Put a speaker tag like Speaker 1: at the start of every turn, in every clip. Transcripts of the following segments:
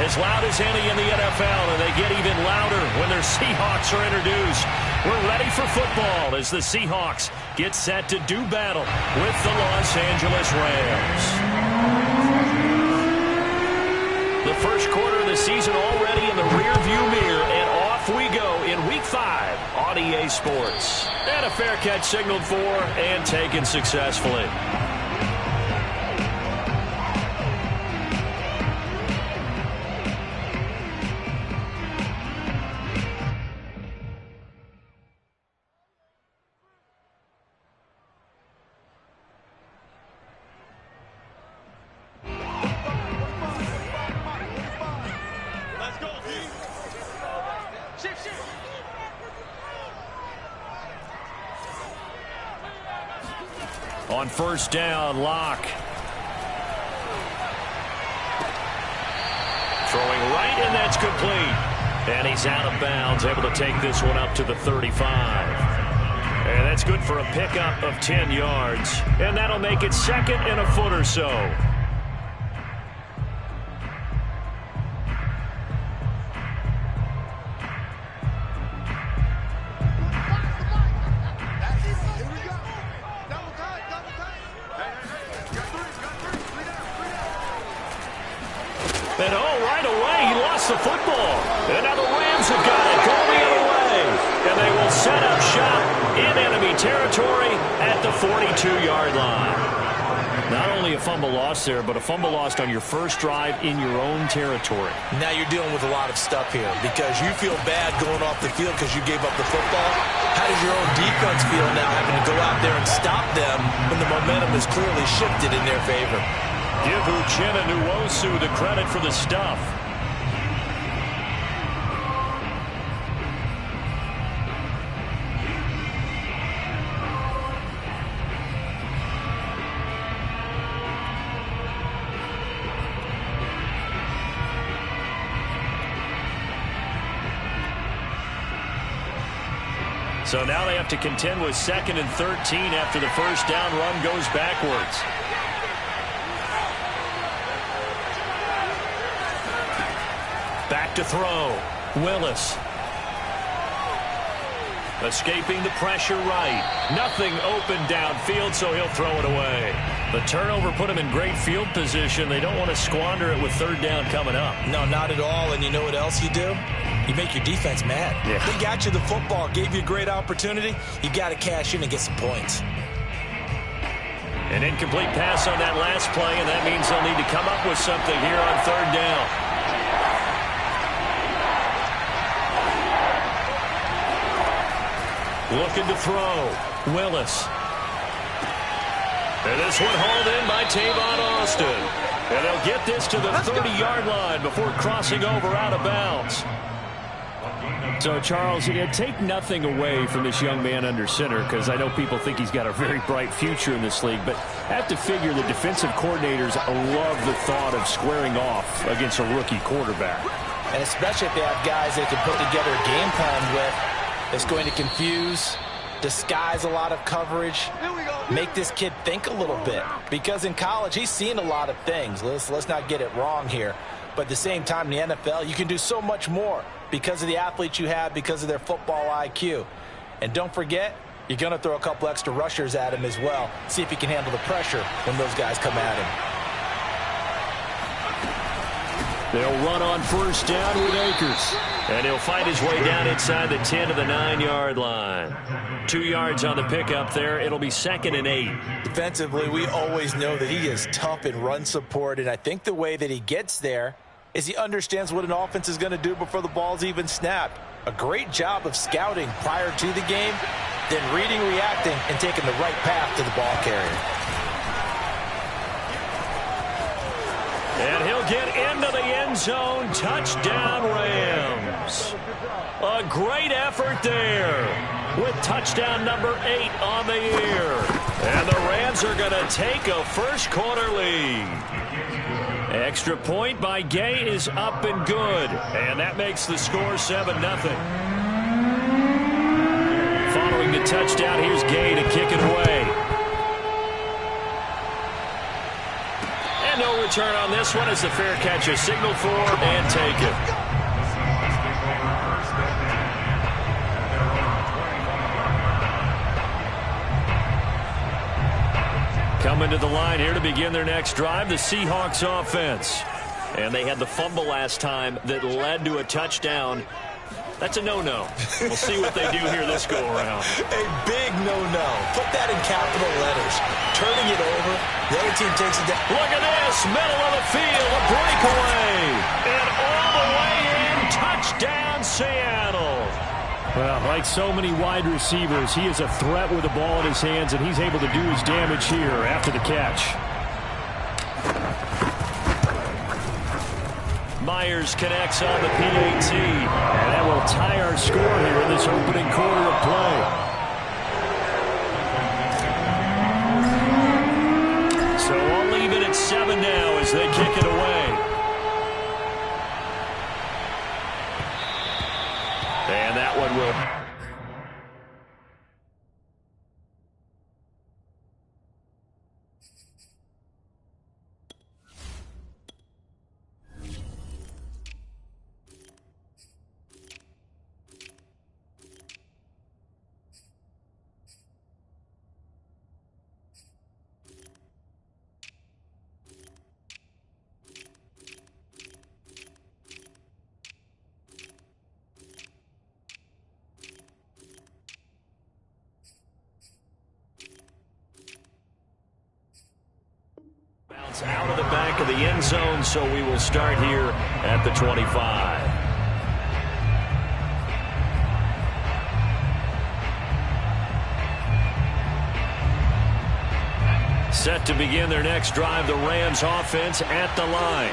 Speaker 1: as loud as any in the NFL, and they get even louder when their Seahawks are introduced. We're ready for football as the Seahawks get set to do battle with the Los Angeles Rams. The first quarter of the season already in the rearview mirror, and off we go in Week 5 on EA Sports. And a fair catch signaled for and taken successfully. On first down, Locke. Throwing right, and that's complete. And he's out of bounds, able to take this one up to the 35. And that's good for a pickup of 10 yards. And that'll make it second and a foot or so. And right away, he lost the football. And now the Rams have got it going the other way. And they will set up shop in enemy territory at the 42-yard line. Not only a fumble lost there, but a fumble lost on your first drive in your own territory.
Speaker 2: Now you're dealing with a lot of stuff here because you feel bad going off the field because you gave up the football. How does your own defense feel now having to go out there and stop them when the momentum is clearly shifted in their favor?
Speaker 1: Give Uchenna Nwosu the credit for the stuff. So now they have to contend with 2nd and 13 after the first down run goes backwards. Back to throw. Willis. Escaping the pressure right. Nothing open downfield, so he'll throw it away. The turnover put him in great field position. They don't want to squander it with third down coming up.
Speaker 2: No, not at all. And you know what else you do? You make your defense mad.
Speaker 1: Yeah.
Speaker 2: They got you the football, gave you a great opportunity. You got to cash in and get some points.
Speaker 1: An incomplete pass on that last play, and that means they'll need to come up with something here on third down. Looking to throw. Willis. And this one hauled in by Tavon Austin. And they'll get this to the 30-yard line before crossing over out of bounds. So, Charles, take nothing away from this young man under center, because I know people think he's got a very bright future in this league, but I have to figure the defensive coordinators love the thought of squaring off against a rookie quarterback.
Speaker 2: And especially if they have guys they can put together a game plan with. It's going to confuse, disguise a lot of coverage, make this kid think a little bit. Because in college, he's seen a lot of things. Let's not get it wrong here. But at the same time, in the NFL, you can do so much more because of the athletes you have, because of their football IQ. And don't forget, you're going to throw a couple extra rushers at him as well. See if he can handle the pressure when those guys come at him.
Speaker 1: They'll run on first down with Akers. And he'll fight his way down inside the 10 to the 9-yard line. 2 yards on the pickup there. It'll be 2nd and 8.
Speaker 2: Defensively, we always know that he is tough in run support, and I think the way that he gets there is he understands what an offense is going to do before the ball's even snapped. A great job of scouting prior to the game, then reading, reacting, and taking the right path to the ball carrier.
Speaker 1: And he'll get into the end zone. Touchdown, Rams. A great effort there with touchdown number 8 on the year. And the Rams are going to take a first quarter lead. Extra point by Gay is up and good. And that makes the score 7-0. Following the touchdown, here's Gay to kick it away. And no return on this one as the fair catch is signaled for and taken. Coming to the line here to begin their next drive, the Seahawks offense. And they had the fumble last time that led to a touchdown. That's a no-no. We'll see what they do here this go-around.
Speaker 2: A big no-no. Put that in capital letters. Turning it over, the other team takes it down.
Speaker 1: Look at this, middle of the field, a breakaway. And all the way in, touchdown Seattle.
Speaker 3: Well, like so many wide receivers, he is a threat with the ball in his hands, and he's able to do his damage here after the catch.
Speaker 1: Myers connects on the PAT. And that will tie our score here in this opening quarter of play. So we'll leave it at 7 now as they kick it away. And that one will... out of the back of the end zone, so we will start here at the 25. Set to begin their next drive, the Rams offense at the line.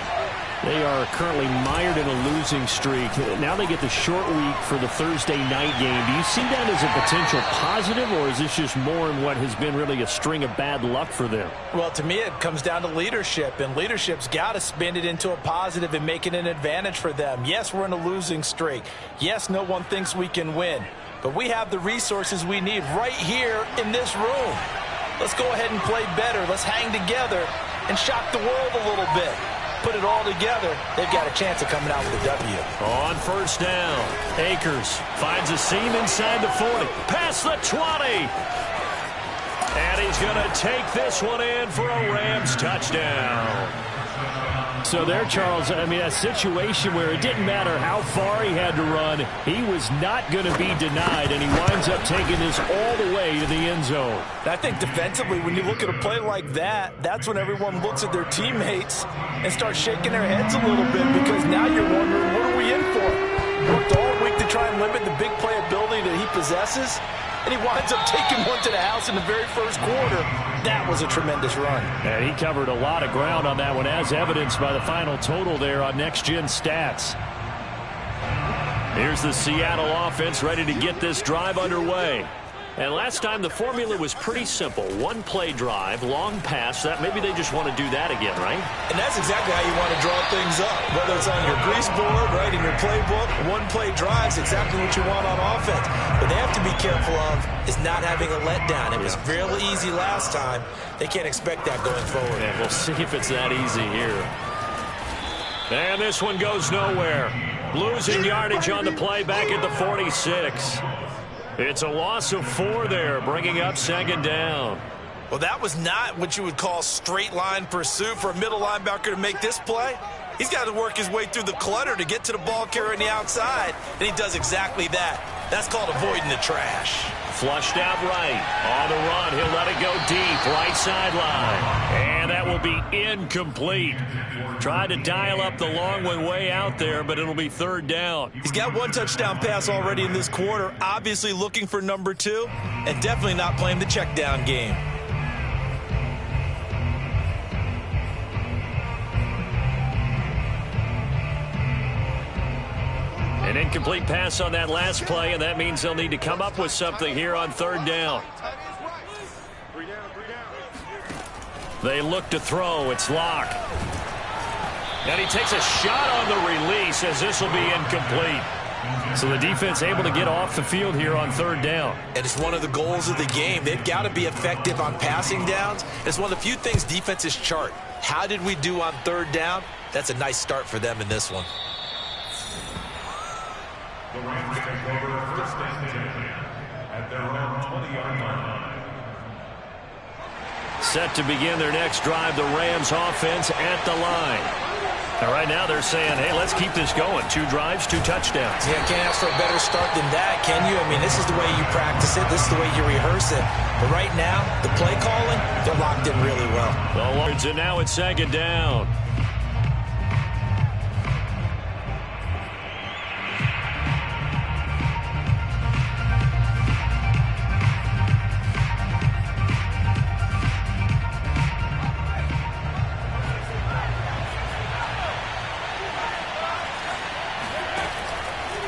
Speaker 3: They are currently mired in a losing streak. Now they get the short week for the Thursday night game. Do you see that as a potential positive, or is this just more in what has been really a string of bad luck for them?
Speaker 2: Well, to me, it comes down to leadership, and leadership's got to spin it into a positive and make it an advantage for them. Yes, we're in a losing streak. Yes, no one thinks we can win, but we have the resources we need right here in this room. Let's go ahead and play better. Let's hang together and shock the world a little bit. Put it all together, they've got a chance of coming out with a W.
Speaker 1: On first down, Akers finds a seam inside the 40. Past the 20. And he's going to take this one in for a Rams touchdown.
Speaker 3: So there, Charles, I mean, a situation where it didn't matter how far he had to run, he was not going to be denied, and he winds up taking this all the way to the end zone.
Speaker 2: I think defensively, when you look at a play like that, that's when everyone looks at their teammates and starts shaking their heads a little bit, because now you're wondering, what are we in for? Worked all week to try and limit the big play ability that he possesses, and he winds up taking one to the house in the very first quarter. That was a tremendous run.
Speaker 3: And he covered a lot of ground on that one, as evidenced by the final total there on Next Gen Stats.
Speaker 1: Here's the Seattle offense ready to get this drive underway. And last time the formula was pretty simple. One play drive, long pass. That maybe they just want to do that again, right?
Speaker 2: And that's exactly how you want to draw things up. Whether it's on your grease board, right, in your playbook, one play drives exactly what you want on offense. But they have to be careful of is not having a letdown. It was real easy last time. They can't expect that going forward.
Speaker 1: And we'll see if it's that easy here. And this one goes nowhere. Losing yardage on the play back at the 46. It's a loss of 4 there, bringing up second down.
Speaker 2: Well, that was not what you would call straight line pursuit for a middle linebacker to make this play. He's got to work his way through the clutter to get to the ball carrier on the outside, and he does exactly that. That's called avoiding the trash.
Speaker 1: Flushed out right. On the run, he'll let it go deep, right sideline. And that will be incomplete. Tried to dial up the long one way out there, but it'll be third down.
Speaker 2: He's got one touchdown pass already in this quarter, obviously looking for number 2, and definitely not playing the check down game.
Speaker 1: An incomplete pass on that last play, and that means they'll need to come up with something here on third down. They look to throw. It's Locke. And he takes a shot on the release, as this will be incomplete. So the defense able to get off the field here on third down.
Speaker 2: And it's one of the goals of the game. They've got to be effective on passing downs. It's one of the few things defenses chart. How did we do on third down? That's a nice start for them in this one.
Speaker 4: The Rams take over first and 10 at their own 20-yard line.
Speaker 1: Set to begin their next drive, the Rams offense at the line. Now, right now they're saying, hey, let's keep this going. 2 drives, 2 touchdowns.
Speaker 2: Yeah, can't ask for a better start than that, can you? I mean, this is the way you practice it. This is the way you rehearse it. But right now, the play calling, they're locked in really well.
Speaker 1: And now it's second down.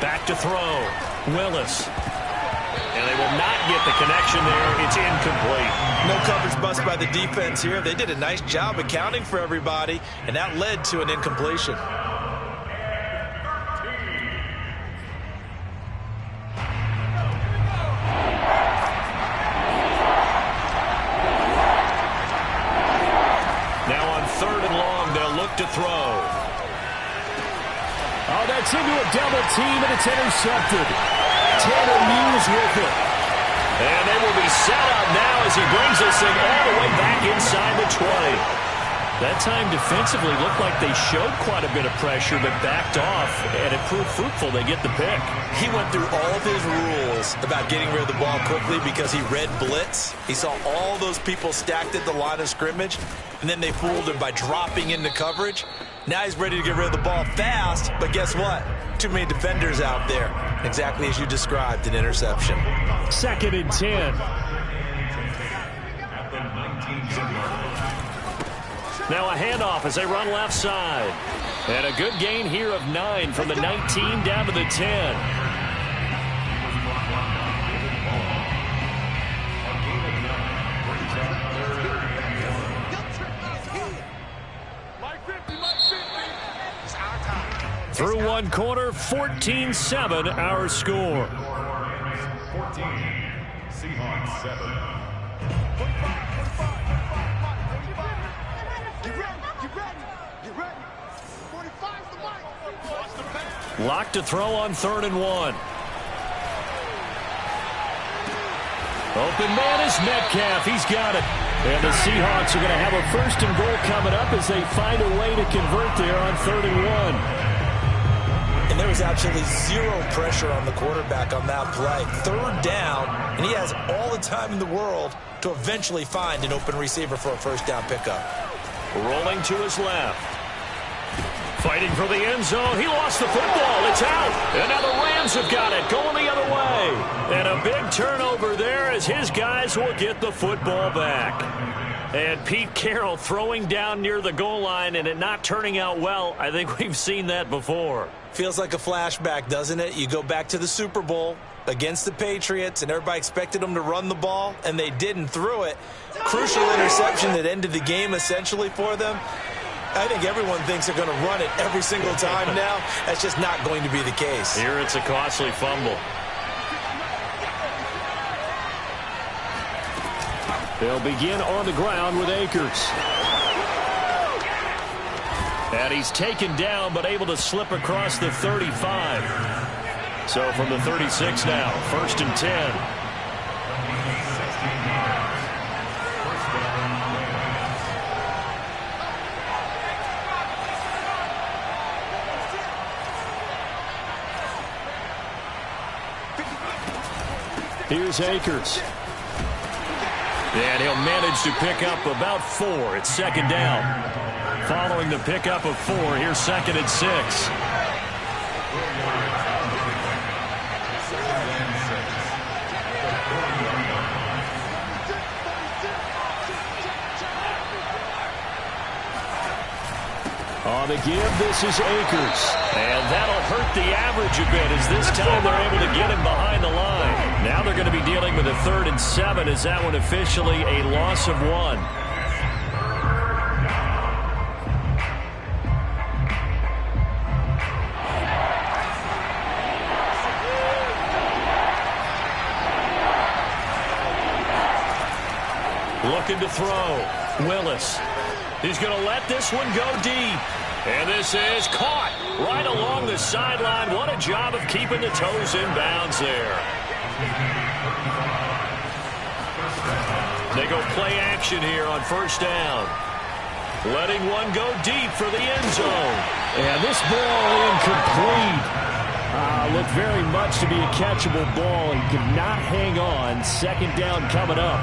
Speaker 1: Back to throw. Willis. And they will not get the connection there. It's incomplete.
Speaker 2: No coverage bust by the defense here. They did a nice job accounting for everybody, and that led to an incompletion.
Speaker 1: Now on third and long, they'll look to throw. Oh, that's into a double team, and it's intercepted. Tanner Muse with it. And they will be set up now as he brings this thing all the way back inside the 20. That time defensively looked like they showed quite a bit of pressure, but backed off, and it proved fruitful. They get the pick.
Speaker 2: He went through all of his rules about getting rid of the ball quickly because he read blitz. He saw all those people stacked at the line of scrimmage, and then they fooled him by dropping into coverage. Now he's ready to get rid of the ball fast, but guess what? Too many defenders out there. Exactly as you described, an interception.
Speaker 1: Second and 10. Now a handoff as they run left side. And a good gain here of 9 from the 19 down to the 10. Through one quarter, 14-7 our score.
Speaker 4: 14, Seahawks 7.
Speaker 1: Locked to throw on third and 1. Open man is Metcalf. He's got it. And the Seahawks are going to have a first and goal coming up as they find a way to convert there on third and 1.
Speaker 2: And there was absolutely zero pressure on the quarterback on that play. Third down, and he has all the time in the world to eventually find an open receiver for a first down pickup.
Speaker 1: Rolling to his left. Fighting for the end zone. He lost the football. It's out. And now the Rams have got it. Going the other way. And a big turnover there as his guys will get the football back. And Pete Carroll throwing down near the goal line and it not turning out well. I think we've seen that before.
Speaker 2: Feels like a flashback, doesn't it? You go back to the Super Bowl against the Patriots, and everybody expected them to run the ball, and they didn't throw it. Crucial interception that ended the game essentially for them. I think everyone thinks they're going to run it every single time now. That's just not going to be the case.
Speaker 1: Here it's a costly fumble. They'll begin on the ground with Akers. And he's taken down but able to slip across the 35. So from the 36 now, first and 10. Here's Akers. And he'll manage to pick up about 4. It's second down. Following the pickup of 4, here's second and 6. On the give, this is Akers. And that'll hurt the average a bit as this time they're able to get him behind the line. Now they're going to be dealing with a 3rd and 7 as that one officially a loss of 1. looking to throw. Willis. He's going to let this one go deep. And this is caught right along the sideline. What a job of keeping the toes in bounds there. They go play action here on first down. Letting one go deep for the end zone.
Speaker 3: And this ball incomplete. Looked very much to be a catchable ball. He could not hang on. Second down coming up.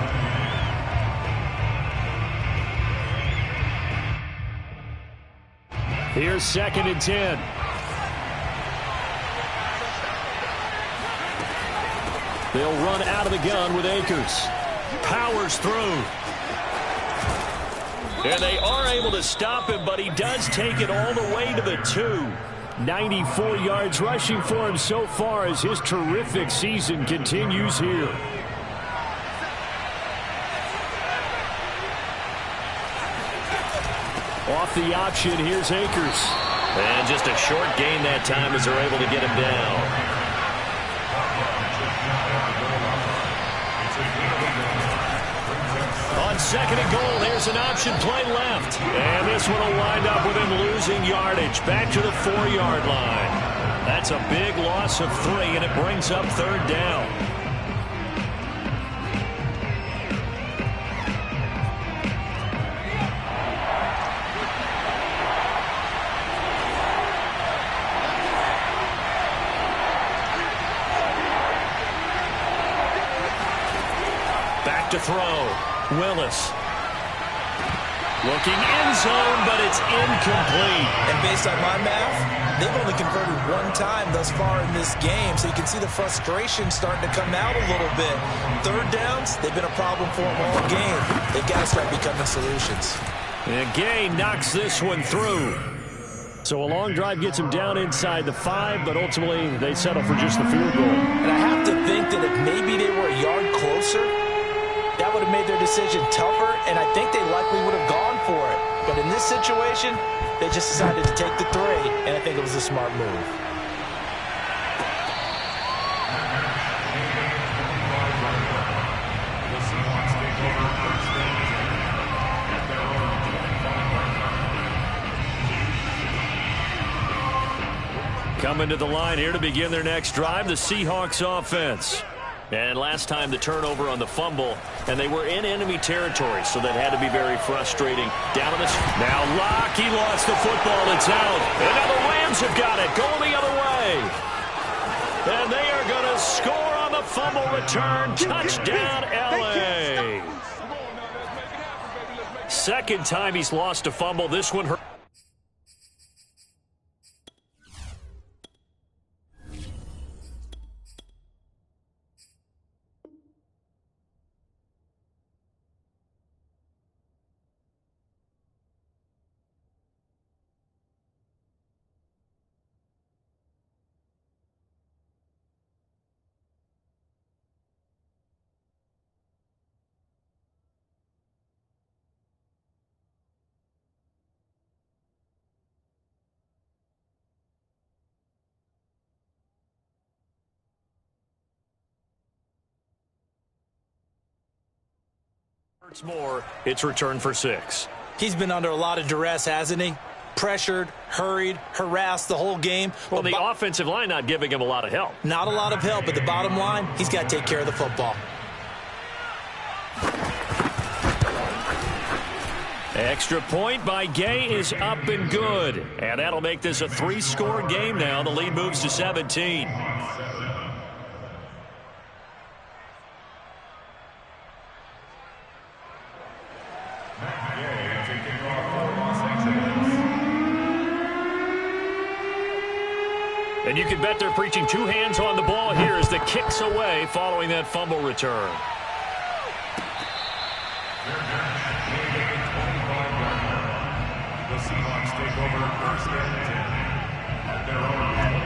Speaker 3: Here's 2nd and 10. They'll run out of the gun with Akers.
Speaker 1: Powers through. And they are able to stop him, but he does take it all the way to the 2.
Speaker 3: 94 yards rushing for him so far as his terrific season continues here. Off the option, here's Akers.
Speaker 1: And just a short gain that time as they're able to get him down. On 2nd and goal, here's an option play left. And this one will wind up with him losing yardage back to the 4-yard line. That's a big loss of 3, and it brings up 3rd down. Back to throw. Willis. Looking end zone, but it's incomplete.
Speaker 2: And based on my math, they've only converted 1 time thus far in this game, so you can see the frustration starting to come out a little bit. 3rd downs, they've been a problem for them all game. They've got to start becoming solutions.
Speaker 3: And Gay knocks this one through. So a long drive gets him down inside the 5, but ultimately they settle for just the field goal.
Speaker 2: And I have to think that if maybe they were a yard closer, that would have made their decision tougher, and I think they likely would have gone for it. But in this situation, they just decided to take the 3, and I think it was a smart move.
Speaker 1: Coming to the line here to begin their next drive, the Seahawks offense. And last time the turnover on the fumble, and they were in enemy territory, so that had to be very frustrating. Down on this. Now Locke, he lost the football. It's out. And now the Rams have got it, going the other way. And they are going to score on the fumble return. Touchdown, L.A. Second time he's lost a fumble. This one hurt. More, it's return for 6.
Speaker 2: He's been under a lot of duress, hasn't he? Pressured, hurried, harassed the whole game.
Speaker 1: Well, the offensive line not giving him a lot of help.
Speaker 2: Not a lot of help, but the bottom line, he's got to take care of the football.
Speaker 1: Extra point by Gay is up and good. And that'll make this a 3-score game now. The lead moves to 17. And you can bet they're preaching 2 hands on the ball here as the kick's away following that fumble return.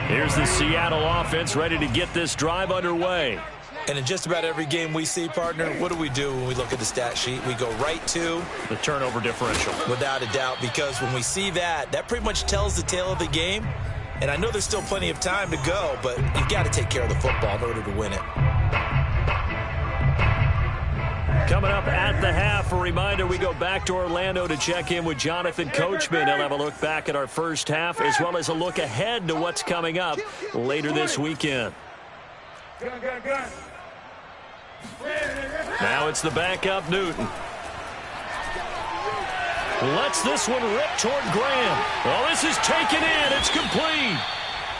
Speaker 1: Here's the Seattle offense ready to get this drive underway.
Speaker 2: And in just about every game we see, partner, what do we do when we look at the stat sheet? We go right to
Speaker 1: the turnover differential.
Speaker 2: Without a doubt, because when we see that, that pretty much tells the tale of the game. And I know there's still plenty of time to go, but you've got to take care of the football in order to win it.
Speaker 1: Coming up at the half, a reminder, we go back to Orlando to check in with Jonathan Coachman. He'll have a look back at our first half as well as a look ahead to what's coming up later this weekend. Now it's the backup Newton. Lets this one rip toward Graham. Well, this is taken in. It's complete.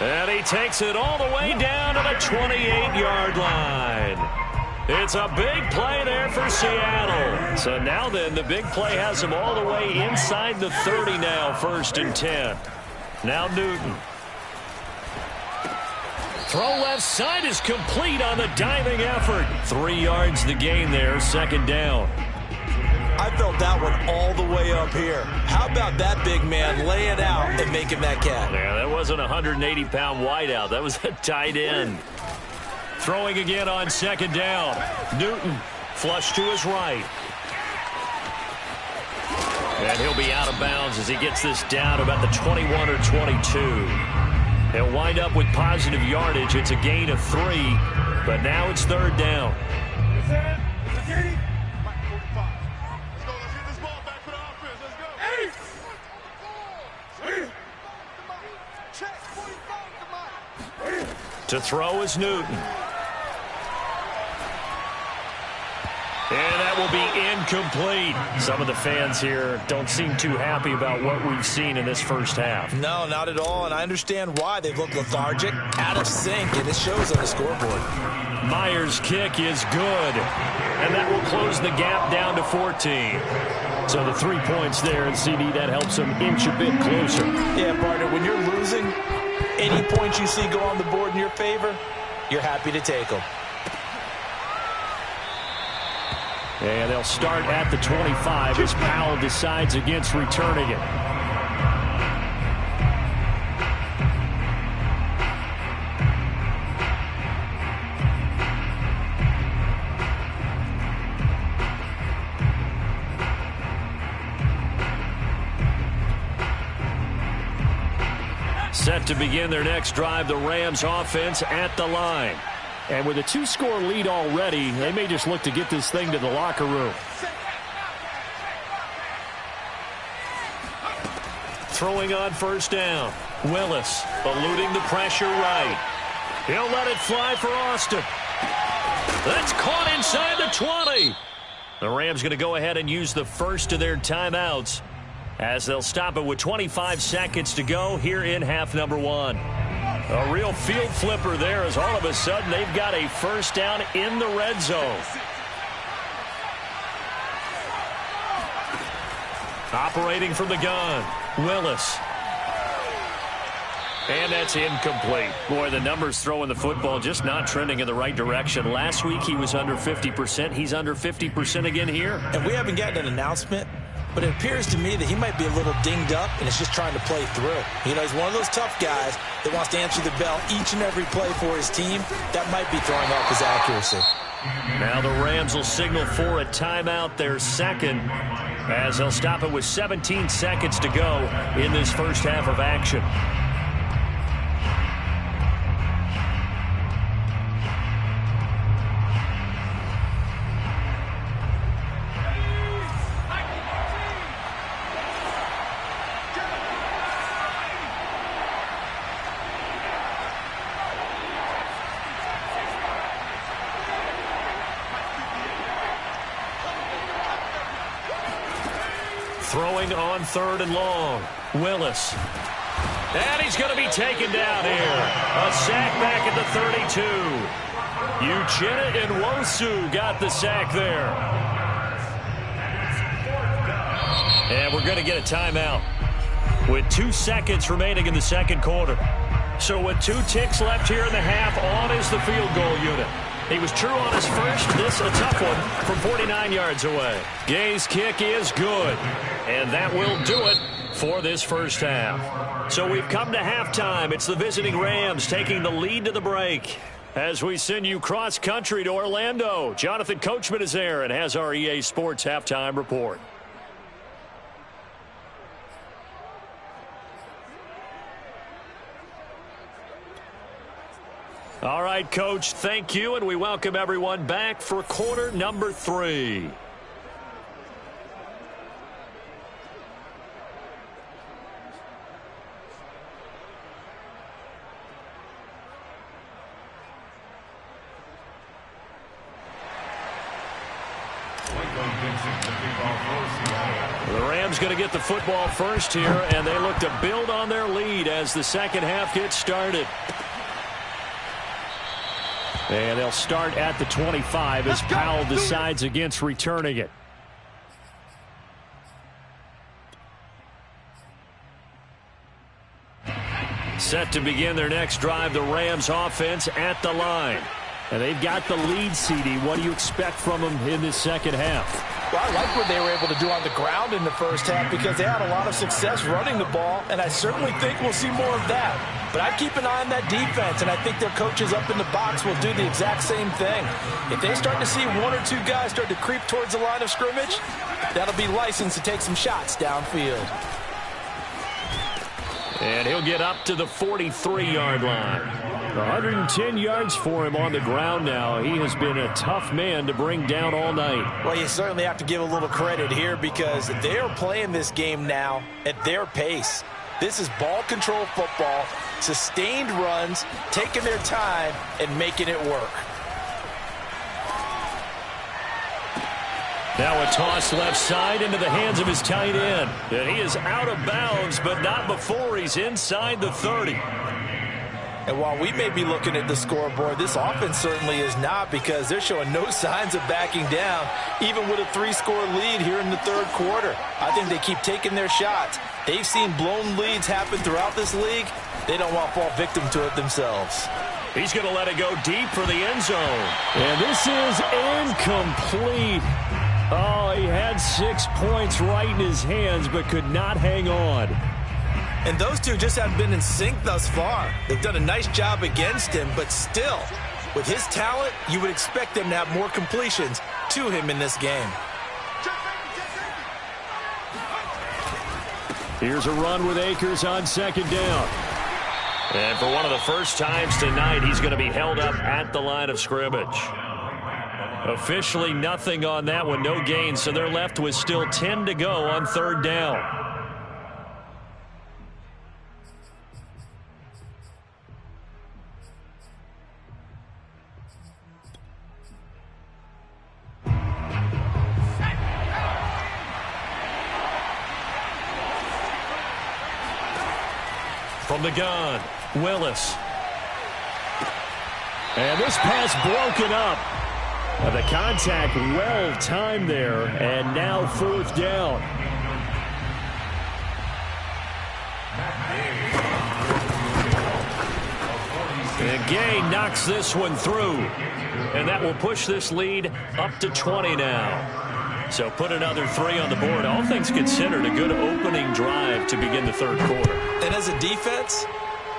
Speaker 1: And he takes it all the way down to the 28-yard line. It's a big play there for Seattle. So now then, the big play has him all the way inside the 30 now, 1st and 10. Now Newton. Throw left side is complete on the diving effort. 3 yards the gain there, 2nd down.
Speaker 2: I felt that one all the way up here. How about that big man laying out and making that catch?
Speaker 1: Yeah, that wasn't a 180-pound wideout. That was a tight end. Throwing again on 2nd down. Newton flush to his right. And he'll be out of bounds as he gets this down about the 21 or 22. He'll wind up with positive yardage. It's a gain of 3, but now it's 3rd down. To throw is Newton. And that will be incomplete. Some of the fans here don't seem too happy about what we've seen in this first half.
Speaker 2: No, not at all, and I understand why. They've looked lethargic, out of sync, and it shows on the scoreboard.
Speaker 1: Myers' kick is good, and that will close the gap down to 14. So the 3 points there, and CD, that helps them inch a bit closer.
Speaker 2: Yeah, partner, when you're losing, any points you see go on the board in your favor, you're happy to take them.
Speaker 3: And they'll start at the 25 as Powell decides against returning it.
Speaker 1: Set to begin their next drive, the Rams offense at the line.
Speaker 3: And with a 2-score lead already, they may just look to get this thing to the locker room.
Speaker 1: Throwing on 1st down. Willis eluding the pressure right. He'll let it fly for Austin. That's caught inside the 20. The Rams going to go ahead and use the first of their timeouts as they'll stop it with 25 seconds to go here in half number 1. A real field flipper there as all of a sudden they've got a 1st down in the red zone. Operating from the gun, Willis. And that's incomplete. Boy, the numbers throwing the football just not trending in the right direction. Last week he was under 50%. He's under 50% again here.
Speaker 2: And we haven't gotten an announcement, but it appears to me that he might be a little dinged up and is just trying to play through. You know, he's one of those tough guys that wants to answer the bell each and every play for his team. That might be throwing off his accuracy.
Speaker 1: Now the Rams will signal for a timeout, their 2nd, as they'll stop it with 17 seconds to go in this first half of action. Throwing on 3rd and long. Willis. And he's going to be taken down here. A sack back at the 32. Uchenna and Nwosu got the sack there. And we're going to get a timeout with 2 seconds remaining in the 2nd quarter. So with 2 ticks left here in the half, on is the field goal unit. He was true on his first. This a tough one from 49 yards away. Gay's kick is good. And that will do it for this first half. So we've come to halftime. It's the visiting Rams taking the lead to the break. As we send you cross country to Orlando, Jonathan Coachman is there and has our EA Sports halftime report. All right, Coach, thank you, and we welcome everyone back for quarter number 3. The Rams going to get the football first here, and they look to build on their lead as the second half gets started. And they'll start at the 25 as Powell decides against returning it. Set to begin their next drive, the Rams offense at the line. And they've got the lead, CD. What do you expect from them in this second half?
Speaker 2: Well, I like what they were able to do on the ground in the first half because they had a lot of success running the ball, and I certainly think we'll see more of that. But I keep an eye on that defense, and I think their coaches up in the box will do the exact same thing. If they start to see one or two guys start to creep towards the line of scrimmage, that'll be license to take some shots downfield.
Speaker 1: And he'll get up to the 43-yard line.
Speaker 3: 110 yards for him on the ground now. He has been a tough man to bring down all night.
Speaker 2: Well, you certainly have to give a little credit here because they are playing this game now at their pace. This is ball control football, sustained runs, taking their time, and making it work.
Speaker 1: Now a toss left side into the hands of his tight end. And he is out of bounds, but not before he's inside the 30.
Speaker 2: And while we may be looking at the scoreboard, this offense certainly is not because they're showing no signs of backing down, even with a 3-score lead here in the third quarter. I think they keep taking their shots. They've seen blown leads happen throughout this league. They don't want to fall victim to it themselves.
Speaker 1: He's going to let it go deep for the end zone.
Speaker 3: And this is incomplete. Oh, he had 6 points right in his hands, but could not hang on.
Speaker 2: And those two just haven't been in sync thus far. They've done a nice job against him, but still, with his talent, you would expect them to have more completions to him in this game.
Speaker 3: Here's a run with Akers on second down.
Speaker 1: And for one of the first times tonight, he's going to be held up at the line of scrimmage. Officially nothing on that one, no gain, so they're left with still 10 to go on third down. From the gun, Willis.
Speaker 3: And this pass broken up. The contact well timed there, and now fourth down.
Speaker 1: And Gay knocks this one through. And that will push this lead up to 20 now. So put another 3 on the board. All things considered, a good opening drive to begin the third quarter.
Speaker 2: And as a defense,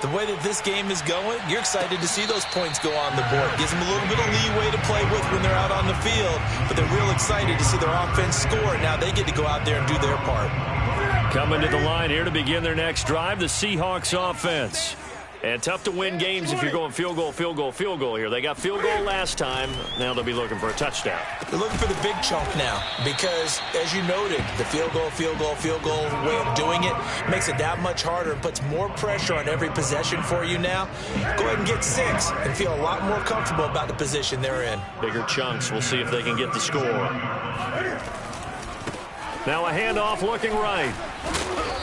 Speaker 2: the way that this game is going, you're excited to see those points go on the board. Gives them a little bit of leeway to play with when they're out on the field. But they're real excited to see their offense score. Now they get to go out there and do their part.
Speaker 1: Coming to the line here to begin their next drive, the Seahawks offense. And tough to win games if you're going field goal, field goal, field goal here. They got field goal last time. Now they'll be looking for a touchdown.
Speaker 2: They're looking for the big chunk now because, as you noted, the field goal way of doing it makes it that much harder and puts more pressure on every possession for you now. Go ahead and get 6 and feel a lot more comfortable about the position they're in.
Speaker 1: Bigger chunks. We'll see if they can get the score. Now a handoff looking right.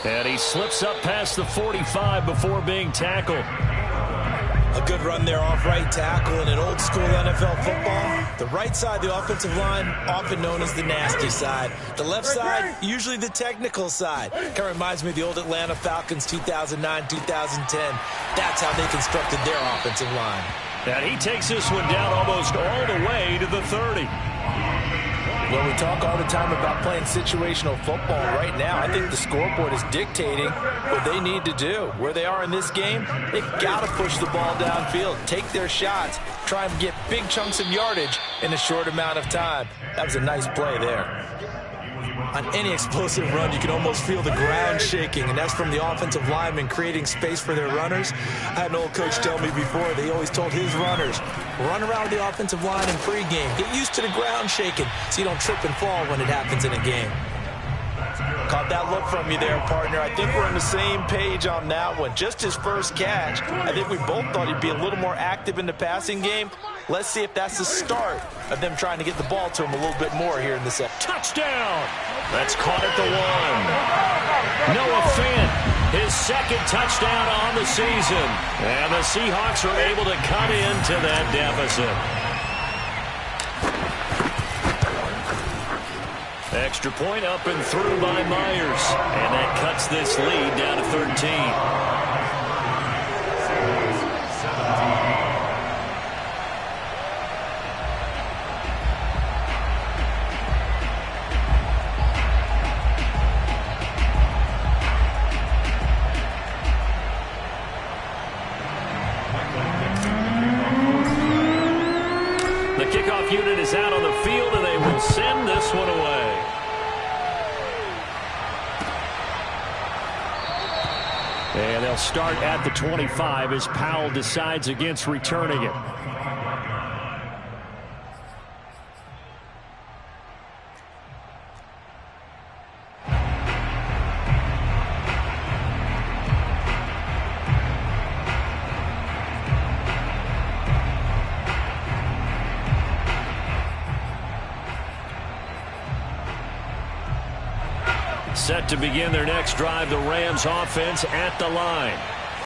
Speaker 1: And he slips up past the 45 before being tackled.
Speaker 2: A good run there off right tackle in an old school NFL football. The right side of the offensive line, often known as the nasty side. The left side, usually the technical side. Kind of reminds me of the old Atlanta Falcons 2009, 2010. That's how they constructed their offensive line.
Speaker 1: And he takes this one down almost all the way to the 30.
Speaker 2: Well, we talk all the time about playing situational football. Right now, I think the scoreboard is dictating what they need to do. Where they are in this game, they've got to push the ball downfield, take their shots, try and get big chunks of yardage in a short amount of time. That was a nice play there. On any explosive run, you can almost feel the ground shaking, and that's from the offensive linemen creating space for their runners. I had an old coach tell me before, they always told his runners, run around the offensive line in pregame. Get used to the ground shaking so you don't trip and fall when it happens in a game. Caught that look from you there, partner. I think we're on the same page on that one. Just his first catch. I think we both thought he'd be a little more active in the passing game. Let's see if that's the start of them trying to get the ball to him a little bit more here in the second.
Speaker 1: Touchdown! That's caught at the 1. Noah Fant, his second touchdown on the season. And the Seahawks are able to cut into that deficit. Extra point up and through by Myers. And that cuts this lead down to 13. The kickoff unit is out on the field, and they will send this one away. And they'll start at the 25 as Powell decides against returning it. Set to begin their next drive, the Rams offense at the line.